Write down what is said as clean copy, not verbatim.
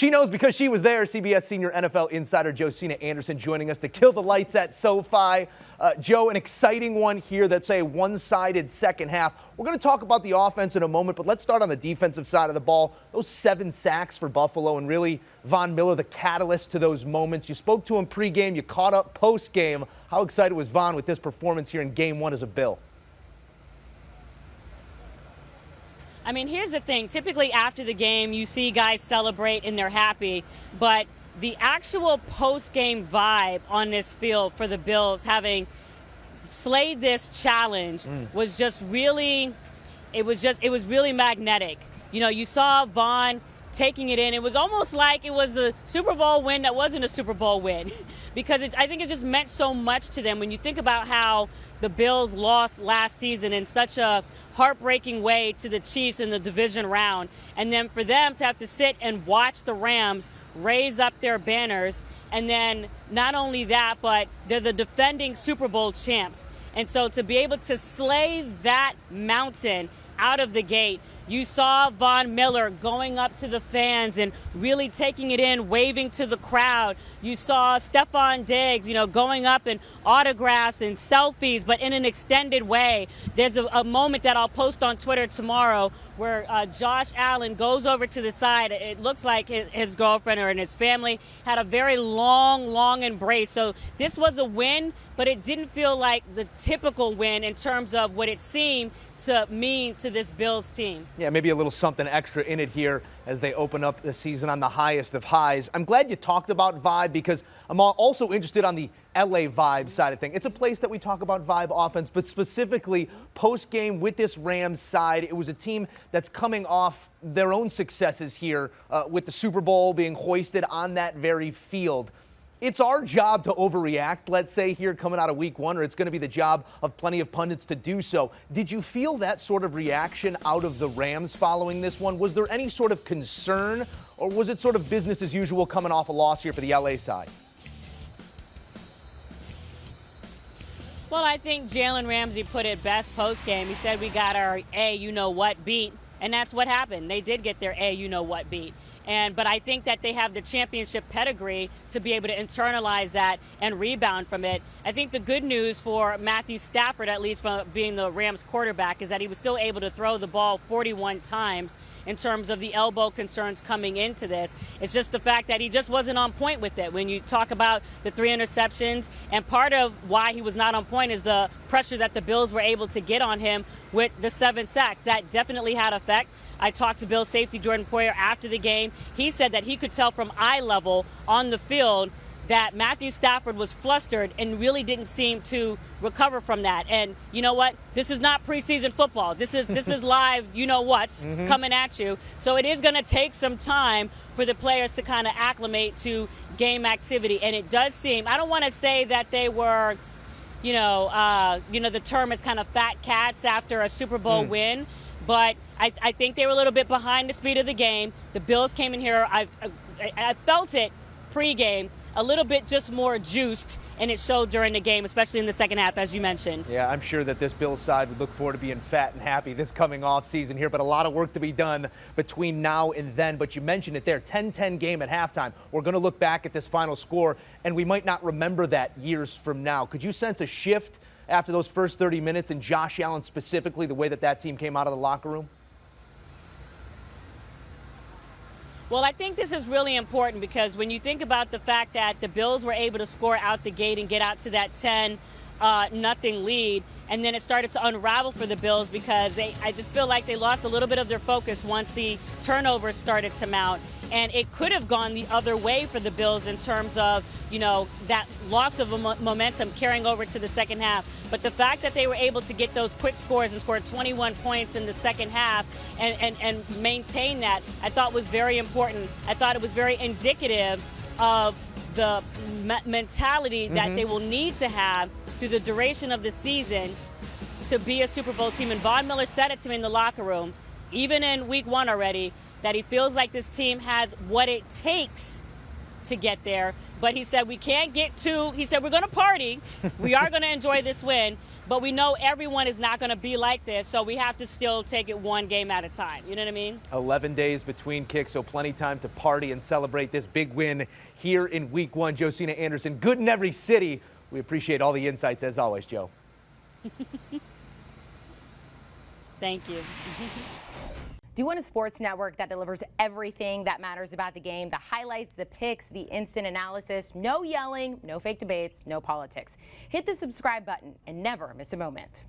She knows because she was there. CBS senior NFL insider Josina Anderson joining us to kill the lights at SoFi. Joe, an exciting one here that's a one-sided second half. We're going to talk about the offense in a moment, but let's start on the defensive side of the ball. Those 7 sacks for Buffalo, and really Von Miller, the catalyst to those moments. You spoke to him pregame, you caught up postgame. How excited was Von with this performance here in Game 1 as a Bill? I mean, here's the thing. Typically after the game, you see guys celebrate and they're happy, but the actual post-game vibe on this field for the Bills, having slayed this challenge, was just really, it was really magnetic. You know, you saw Von taking it in. It was almost like it was a Super Bowl win that wasn't a Super Bowl win because I think it just meant so much to them. When you think about how the Bills lost last season in such a heartbreaking way to the Chiefs in the division round, and then for them to have to sit and watch the Rams raise up their banners, and then not only that, but they're the defending Super Bowl champs. And so to be able to slay that mountain out of the gate, you saw Von Miller going up to the fans and really taking it in, waving to the crowd. You saw Stefon Diggs, going up and autographs and selfies, but in an extended way. There's a moment that I'll post on Twitter tomorrow where Josh Allen goes over to the side. It looks like his girlfriend and his family had a very long embrace. So this was a win, but it didn't feel like the typical win in terms of what it seemed to mean to this Bills team. Yeah, maybe a little something extra in it here as they open up the season on the highest of highs. I'm glad you talked about vibe because I'm also interested on the LA vibe side of things. It's a place that we talk about vibe offense, but specifically post-game with this Rams side, it was a team that's coming off their own successes here with the Super Bowl being hoisted on that very field. It's our job to overreact, let's say, here coming out of week 1, or it's going to be the job of plenty of pundits to do so. Did you feel that sort of reaction out of the Rams following this one? Was there any sort of concern, or was it sort of business as usual coming off a loss here for the LA side? Well, I think Jalen Ramsey put it best post-game. He said we got our you-know-what beat, and that's what happened. They did get their you-know-what beat. But I think that they have the championship pedigree to be able to internalize that and rebound from it. I think the good news for Matthew Stafford, at least from being the Rams quarterback, is that he was still able to throw the ball 41 times in terms of the elbow concerns coming into this. It's just the fact that he just wasn't on point with it. When you talk about the 3 interceptions, and part of why he was not on point is the pressure that the Bills were able to get on him with the 7 sacks. That definitely had effect. I talked to Bills safety Jordan Poyer after the game. He said that he could tell from eye level on the field that Matthew Stafford was flustered and really didn't seem to recover from that. And you know what? This is not preseason football. This is live, you-know-what's coming at you. So it is going to take some time for the players to kind of acclimate to game activity. And it does seem, I don't want to say that they were, the term is kind of fat cats after a Super Bowl win. But I think they were a little bit behind the speed of the game. The Bills came in here, I felt it pregame, a little bit just more juiced, and it showed during the game, especially in the second half, as you mentioned. Yeah, I'm sure that this Bills side would look forward to being fat and happy this coming off season here, but a lot of work to be done between now and then. But you mentioned it there, 10-10 game at halftime. We're going to look back at this final score, and we might not remember that years from now. Could you sense a shift after those first 30 minutes, and Josh Allen specifically, the way that team came out of the locker room? Well, I think this is really important because when you think about the fact that the Bills were able to score out the gate and get out to that 10-0 lead, and then it started to unravel for the Bills because I just feel like they lost a little bit of their focus once the turnovers started to mount. And it could have gone the other way for the Bills in terms of, that loss of momentum carrying over to the second half. But the fact that they were able to get those quick scores and score 21 points in the second half and maintain that, I thought was very important. I thought it was very indicative of the mentality that they will need to have through the duration of the season to be a Super Bowl team. And Von Miller said it to me in the locker room, even in week 1 already, that he feels like this team has what it takes to get there. But he said we can't get too, he said we're going to party. We are going to enjoy this win. But we know everyone is not going to be like this, so we have to still take it one game at a time. You know what I mean? 11 days between kicks, so plenty time to party and celebrate this big win here in Week 1. Josina Anderson, good in every city. We appreciate all the insights as always, Joe. Thank you. Do you want a sports network that delivers everything that matters about the game? The highlights, the picks, the instant analysis, no yelling, no fake debates, no politics. Hit the subscribe button and never miss a moment.